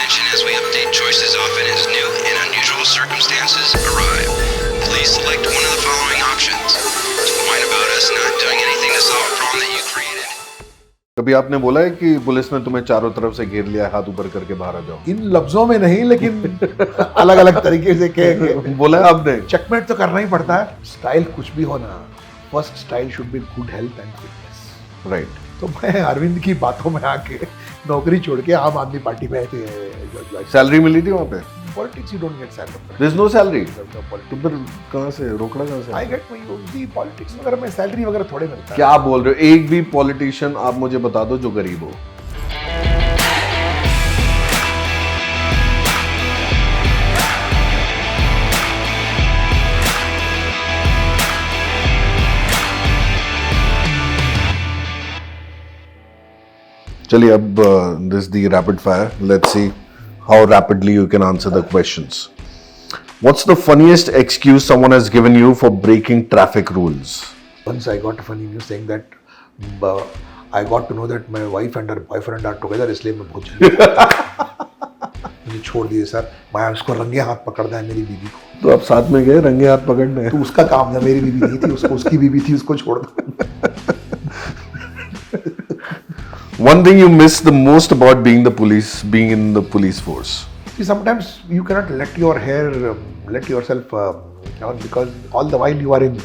attention as we update choices often as new and unusual circumstances arrive. Please select one of the following options. To whine about us not doing anything to solve a problem that you created. कभी आपने बोला है कि police ने तुम्हें चारों तरफ से घेर लिया, हाथ ऊपर करके बाहर आ जाओ? इन लफ्जों में नहीं, लेकिन अलग अलग तरीके से कह के बोला है आपने? चेकमेट तो करना ही पड़ता है। स्टाइल कुछ भी हो ना, first style should be good health and fitness. Right. तो मैं अरविंद की बातों में आके नौकरी छोड़ के आम आदमी पार्टी में सैलरी मिली थी वहाँ पे? Politics you don't get salary. There is no salary. तो फिर कहाँ से, रोकड़ा कहाँ से? I get my only politics वगैरह में सैलरी वगैरह थोड़े मिलता है। क्या आप बोल रहे हो? एक भी पॉलिटिशियन आप मुझे बता दो जो गरीब हो। चलिए अब this the rapid fire. Let's see how rapidly you can answer the questions. What's the funniest excuse someone has given you for breaking traffic rules? Once I got a funny news saying that I got to know that my wife and her boyfriend are together, इसलिए मैं बहुत जल्दी मुझे छोड़ दिए sir. मैं उसको रंगे हाथ पकड़ना है, मेरी बीवी को। तो आप साथ में गए रंगे हाथ पकड़ने? तो उसका काम था, मेरी बीवी नहीं थी, उसको उसकी बीवी थी, उसको छोड़ दो। One thing you miss the most about being in the police force? See, sometimes you cannot let your hair, let yourself down because all the while you are in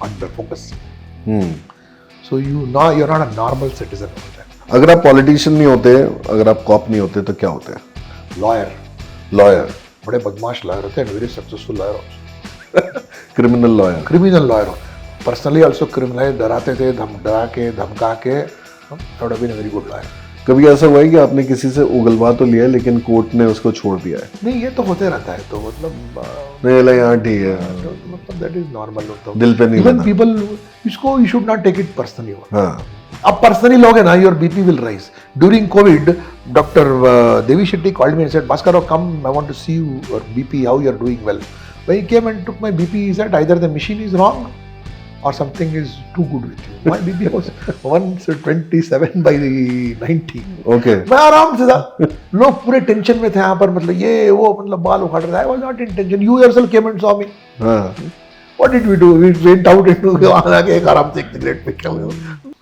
under focus. So you're not a normal citizen over there. अगर आप politician नहीं होते, अगर आप corp नहीं होते तो क्या होते हैं? लॉयर। बड़े बदमाश लॉयर होते हैं, very successful lawyer. Criminal lawyer. Personally also criminal डराते थे, डरा के धमका के। Not been a very good lawyer. कभी ऐसा हुआ है कि आपने किसी से उगलवा तो लिया है लेकिन कोर्ट ने उसको छोड़ दिया है? नहीं, ये तो होते रहता है। तो मतलब नहीं लगा, हाँ ठीक है, मतलब दैट इज नॉर्मल। दिल पे नहीं इवन पीपल इसको you should not take it personally. हाँ, अब पर्सनली लोगे ना, your BP will rise. During Covid doctor Devi Shetty called me and said, Bhaskar come, I want to see you your BP, how you are doing well. When he came and took my BP, he said either the machine is wrong or something is too good with you. My BP was 127 by 90. Okay. मैं आराम से था। लोग पूरे tension में थे यहाँ पर, मतलब ये वो, मतलब बाल उखाड़ रहा है। I was not in tension. You yourself came and saw me. What did we do? We went out into वहाँ आके एक आराम से एक सिगरेट पे क्या हुआ?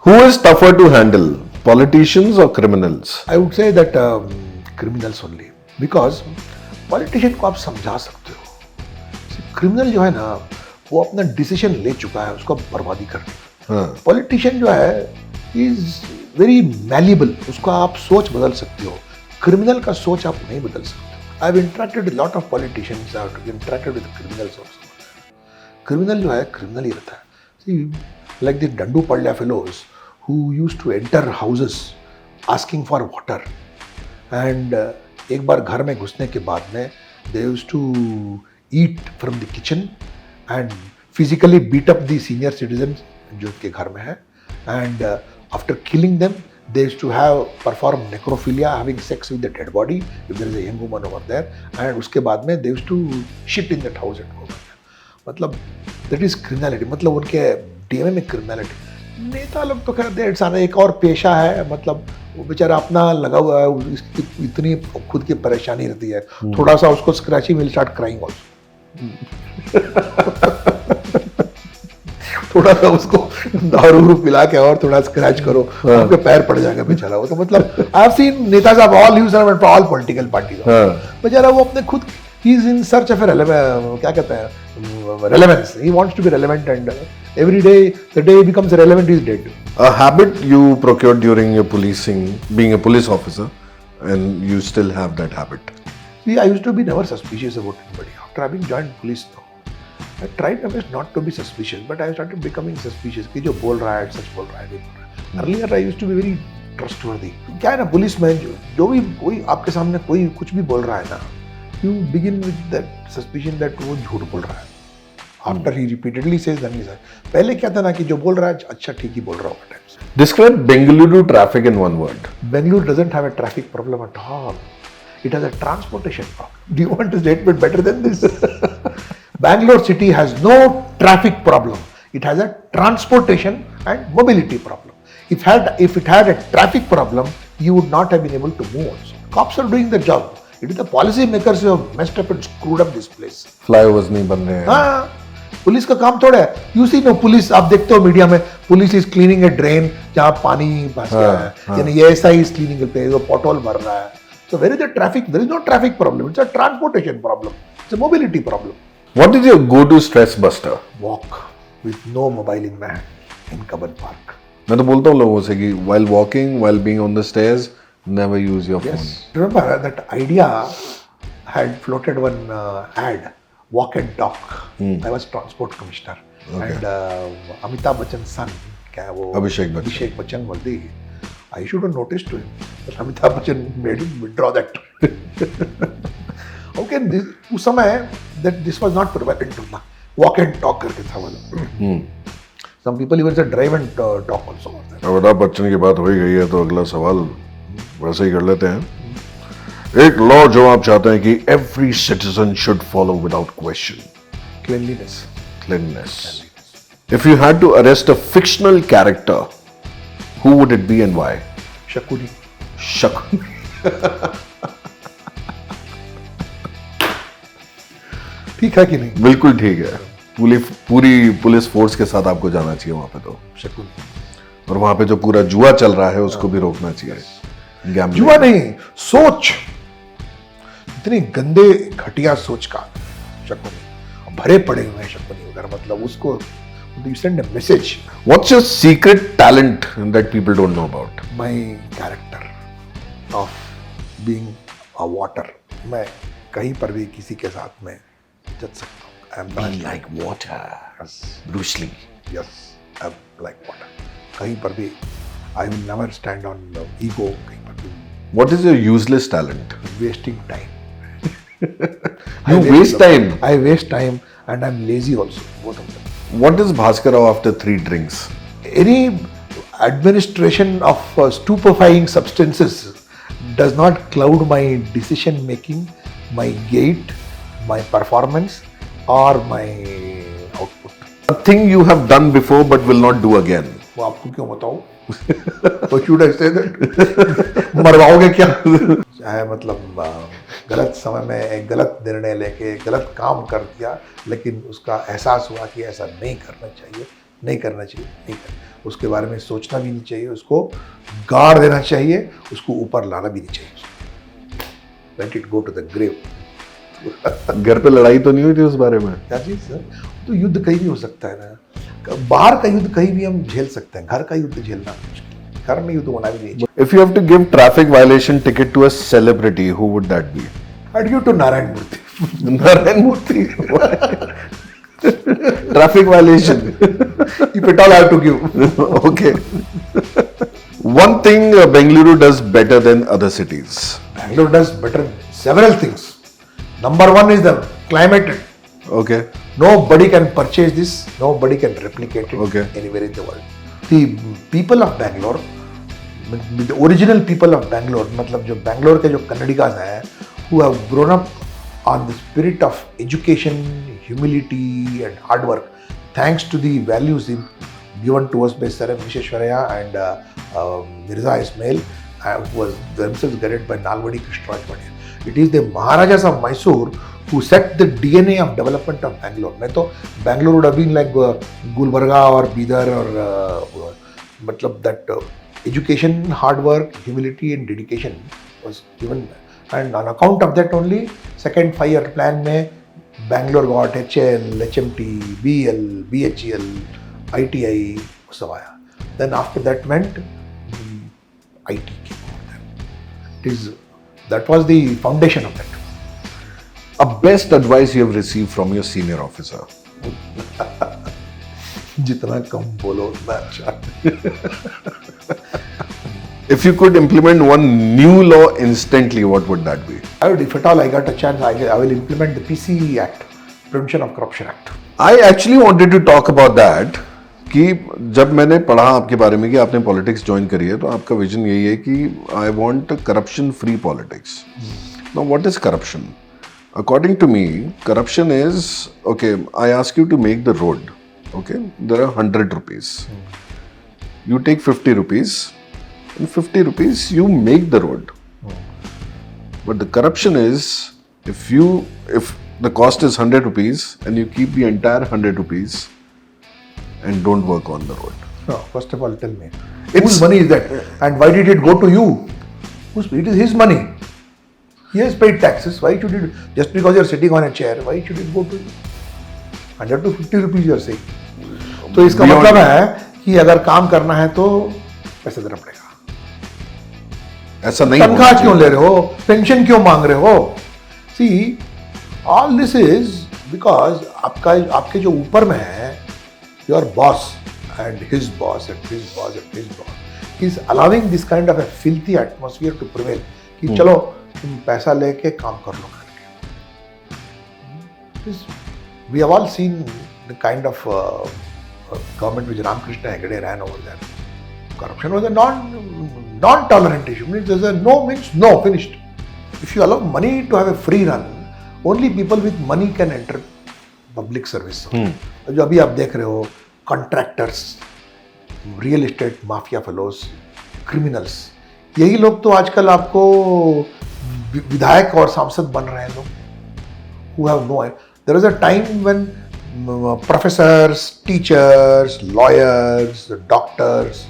Who is tougher to handle, politicians or criminals? I would say that criminals only, because politician को आप समझा सकते हो। क्रिमिनल जो है ना, वो अपना डिसीजन ले चुका है, उसको बर्बादी करनी। पॉलिटिशियन जो है इज वेरी मैलिबल, उसका आप सोच बदल सकते हो। क्रिमिनल का सोच आप नहीं बदल सकते। I have interacted with lot of politicians, I have interacted with criminals also. Criminal जो है क्रिमिनल ही रहता है। सी like the Dandupalya fellows who used to enter houses asking for water, and एक बार घर में घुसने के बाद में they used to eat from the kitchen and physically beat up the senior citizens जो के घर में है, and after killing them they used to have perform necrophilia, having sex with the dead body if there is a young woman over there, and उसके बाद में they used to shit in that house and go back. मतलब that is criminality, मतलब उनके DNA में criminality। नेता लोग तो खैर डेट्स आना एक और पेशा है, मतलब वो बेचारा अपना लगा हुआ है, इसकी इतनी खुद की परेशानी रहती है, थोड़ा सा उसको scratchy will start crying also. थोड़ा सा उसको दारू पिला के और थोड़ा स्क्रैच करो, आपके पैर पड़ जाएगा बेचारा वो। तो मतलब I have seen netas of all hues and all political parties, बेचारा वो अपने खुद ही इज इन सर्च ऑफ क्या कहते हैं, relevance. He wants to be relevant and every day the day he becomes relevant, he is dead. A habit you procured during your policing, being a police officer, and you still have that habit? See, I used to be never suspicious about anybody. After having joined police now, I tried my best not to be suspicious, but I started becoming suspicious कि जो बोल रहा है सच बोल रहा है, नहीं बोल रहा है। Earlier I used to be very trustworthy. क्या है ना, पुलिसमैन जो भी कोई आपके सामने कोई कुछ भी बोल रहा है ना, you begin with that suspicion that वो झूठ बोल रहा है। After he repeatedly says, then he says, पहले क्या था ना कि जो बोल रहा है अच्छा ठीक ही बोल रहा होगा times. Describe Bengaluru traffic in one word. Bengaluru doesn't have a traffic problem at all. It has a transportation problem. Do you want a statement better than this? Bangalore city has no traffic problem. It has a transportation and mobility problem. If it had a traffic problem, you would not have been able to move also. Cops are doing their job. It is the policy makers who have messed up and screwed up this place. Flyovers नहीं बन रहे हैं. हाँ, police का काम थोड़ा है. You see, no, police आप देखते हो मीडिया में, police is cleaning a drain जहाँ पानी फंस गया है, यानी ये ऐसा ही is cleaning पे वो pothole भर रहा है. So where is the traffic? There is no traffic problem. It's a transportation problem. It's a mobility problem. What is your go-to stress buster? Walk with no mobile in my hand in Kabban Park. मैं तो बोलता हूँ लोगों से कि while walking, while being on the stairs, never use your phone. Yes. Remember that idea had floated one ad, walk and talk. I was transport commissioner. Okay. And Amitabh Bachchan's son, क्या है वो? Abhishek Bachchan. Abhishek Bachchan was the. I should have noticed to him. But Amitabh Bachchan made him withdraw that. Okay, this, उस समय that this was not prevalent to ना. Walk and talk करके था वाला. Some people even said drive and talk also. Amitabh Bachchan की बात हो ही गई है तो अगला सवाल वैसे ही कर लेते हैं. एक लॉ जो आप चाहते हैं कि every citizen should follow without question. Cleanliness. Cleanliness. If you had to arrest a fictional character, who would it be and why? Shakuni. Shak. ठीक है कि नहीं? बिल्कुल ठीक है. पूरी पुलिस फोर्स के साथ आपको जाना चाहिए वहां पे तो. शकुनी. और वहां पे जो पूरा जुआ चल रहा है उसको भी रोकना चाहिए. Gambling. जुआ नहीं, सोच. इतनी गंदे घटिया सोच का शकुनी. भरे पड़े हुए हैं शकुनी अगर मतलब उसको you send a message. What's your secret talent that people don't know about? My character of being a water. मैं कहीं पर भी किसी के साथ में जज सकता हूँ. I'm not like water. Yes. Bruce Lee. Yes, I'm like water. कहीं पर भी I will never stand on ego. कहीं पर भी What is your useless talent? wasting time. You waste time. I waste time and I'm lazy also. Both of them. What is Bhaskar Rao after 3 drinks? Any administration of stupefying substances does not cloud my decision making, my gait, my performance, or my output. A thing you have done before but will not do again. वो आपको क्यों बताऊं? What should I say that? मरवाओगे क्या? चाहे मतलब गलत समय में एक गलत निर्णय लेके गलत काम कर दिया, लेकिन उसका एहसास हुआ कि ऐसा नहीं करना चाहिए. उसके बारे में सोचना भी नहीं चाहिए, उसको गाड़ देना चाहिए, उसको ऊपर लाना भी नहीं चाहिए. Let it go to the grave. घर पे लड़ाई तो नहीं हुई थी उस बारे में? क्या चीज सर? तो युद्ध कहीं भी हो सकता है ना. बाहर का युद्ध कहीं भी हम झेल सकते हैं, घर का युद्ध झेलना मुश्किल. घर में युद्ध होना भी नहीं चाहिए. If you have to give traffic violation ticket to a celebrity, who would that be? I'd give to Narayan Murthy. Narayan Murthy. Traffic violation. If at all I have to give. Okay. One thing Bengaluru does better than other cities. Bangalore does better several things. Number one is the climate. Okay. Nobody can purchase this. Nobody can replicate it Okay. anywhere in the world. The people of Bangalore, the original people of Bangalore, मतलब जो Bangalore के जो कन्नडिगास हैं, who have grown up on the spirit of education, humility and hard work, thanks to the values given to us by Sir M. Visheshwaraya and Mirza Ismail, who was themselves guided by Nalvadi Krishnaraj Pandya. It is the Maharajas of Mysore who set the DNA of development of Bangalore. नहीं तो Bangalore would have been like Gulbarga or Bidar or मतलब that education, hard work, humility and dedication was given. And on account of that only, second 5-year plan में Bangalore got HL, HMT, BL, BHEL, ITI सब आया. Then after that went IT came over there. That was the foundation of that. A best advice you have received from your senior officer. जितना कम बोलो उतना अच्छा. If you could implement one new law instantly, what would that be? I would, if at all I got a chance, I will implement the PCE Act, Prevention of Corruption Act. I actually wanted to talk about that. कि जब मैंने पढ़ा आपके बारे में कि आपने politics join करी है तो आपका विजन यही है कि I want corruption free politics. Now what is corruption? According to me, corruption is, okay, I ask you to make the road, okay, there are 100 rupees. You take 50 rupees, and 50 rupees you make the road. But the corruption is if the cost is 100 rupees and you keep the entire 100 rupees and don't work on the road. No, first of all, tell me, whose money is that, and why did it go to you? It is his money. He has paid taxes. Why should it, just because you are sitting on a chair, why should it go to you? 100 to 50 rupees you are saying. तो इसका मतलब है कि अगर काम करना है तो पैसे देना पड़ेगा. ऐसा नहीं. तनख्वाह क्यों ले रहे हो? पेंशन क्यों मांग रहे हो? See, all this is because आपके जो ऊपर में है, your boss and his boss and his boss and his boss is allowing this kind of a filthy atmosphere to prevail. कि चलो तुम पैसा लेके काम कर लो करके. We have all seen the kind of government which Ramakrishna Hegde ran over there. Corruption was a non-tolerant issue. Means there's a no means no, finished. If you allow money to have a free run, only people with money can enter public service. जो अभी आप देख रहे हो, contractors, real estate mafia fellows, criminals, यही लोग तो आजकल आपको विधायक और सांसद बन रहे हैं लोग. Who have no idea. There was a time when professors, teachers, lawyers, doctors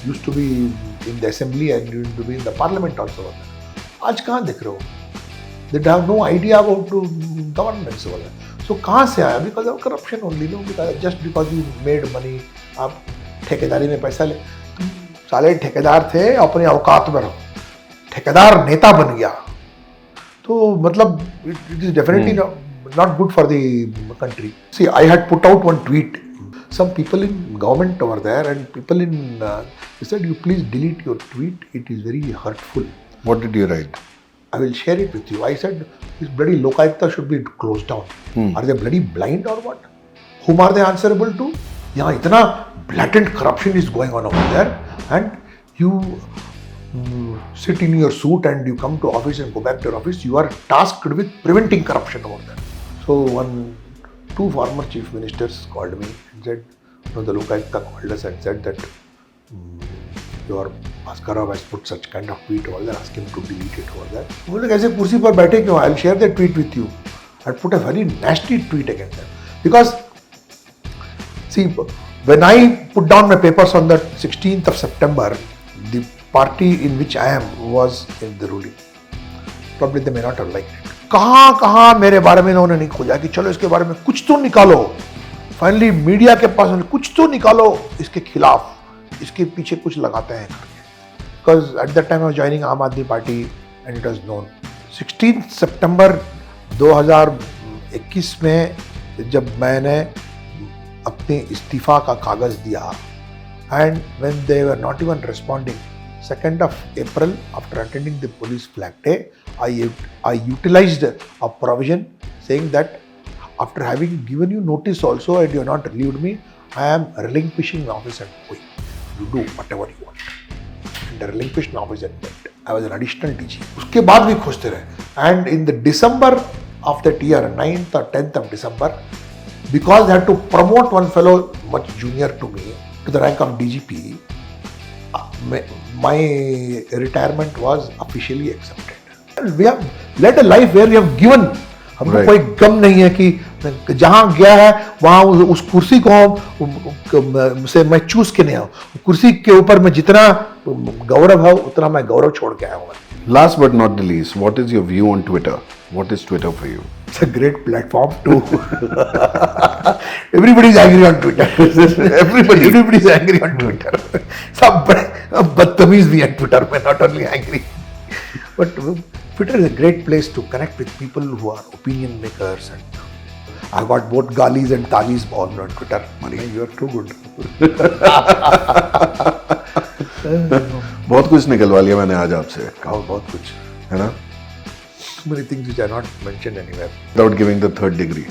used to be in the assembly and used to be in the parliament also. आज कहाँ देख रहे हो? They have no idea about government. So कहाँ से आया? Because of corruption only. No, just because you made money, आप ठेकेदारी में पैसा ले. तुम साले ठेकेदार थे, अपने औकात में रहो. ठेकेदार नेता बन गया. तो मतलब it is definitely not good for the country. See, I had put out one tweet. Some people in government over there and people in they said, you please delete your tweet. It is very hurtful. What did you write? I will share it with you. I said, this bloody Lokayukta should be closed down. Are they bloody blind or what? Whom are they answerable to? यहाँ इतना blatant corruption is going on over there, and you sit in your suit and you come to office and go back to your office. You are tasked with preventing corruption over there. So two former chief ministers called me and said, no, the Lokayukta called us and said that your Bhaskarav has put such kind of tweet over there, ask him to delete it over there. बोले कैसे कुर्सी पर बैठे क्यों? I'll share the tweet with you. I put a very nasty tweet against them. Because, see, when I put down my papers on the 16th of September, the party in which I am was in the ruling. Probably they may not have liked it. कहाँ मेरे बारे में इन्होंने नहीं खोजा कि चलो इसके बारे में कुछ तो निकालो. फाइनली मीडिया के पास कुछ तो निकालो इसके खिलाफ, इसके पीछे कुछ लगाते हैं. Because at that time I was joining Aam Aadmi Party and it was known. 16th September 2021 में जब मैंने अपने इस्तीफा का कागज दिया, and when they were not even responding, 2nd of April, after attending the police flag day, I utilized a provision saying that after having given you notice also and you have not relieved me, I am relinquishing my office and going. You do whatever you want. And I relinquished my office and went. I was an additional DG. उसके बाद भी खोजते रहे. And in the December of that year, 9th or 10th of December, because they had to promote one fellow much junior to me to the rank of DGP, my retirement was officially accepted. We have led a life where we have given. हमको कोई गम नहीं है कि जहाँ गया है वहाँ उस कुर्सी को से मैं चूस के नहीं आऊँ. कुर्सी के ऊपर में जितना गौरव है उतना मैं गौरव छोड़ के आया हूँ. Last but not the least, what is your view on Twitter? What is Twitter for you? It's a great platform too. Everybody is angry on Twitter. Everybody is angry on Twitter. सब बदतमीज भी है Twitter में, not only angry. But Twitter is a great place to connect with people who are opinion makers, and I got both galis and talis on Twitter. Mani, you are too good. बहुत कुछ निकलवा लिया मैंने आज आपसे. बहुत कुछ है ना? Many things which are not mentioned anywhere. Without giving the third degree.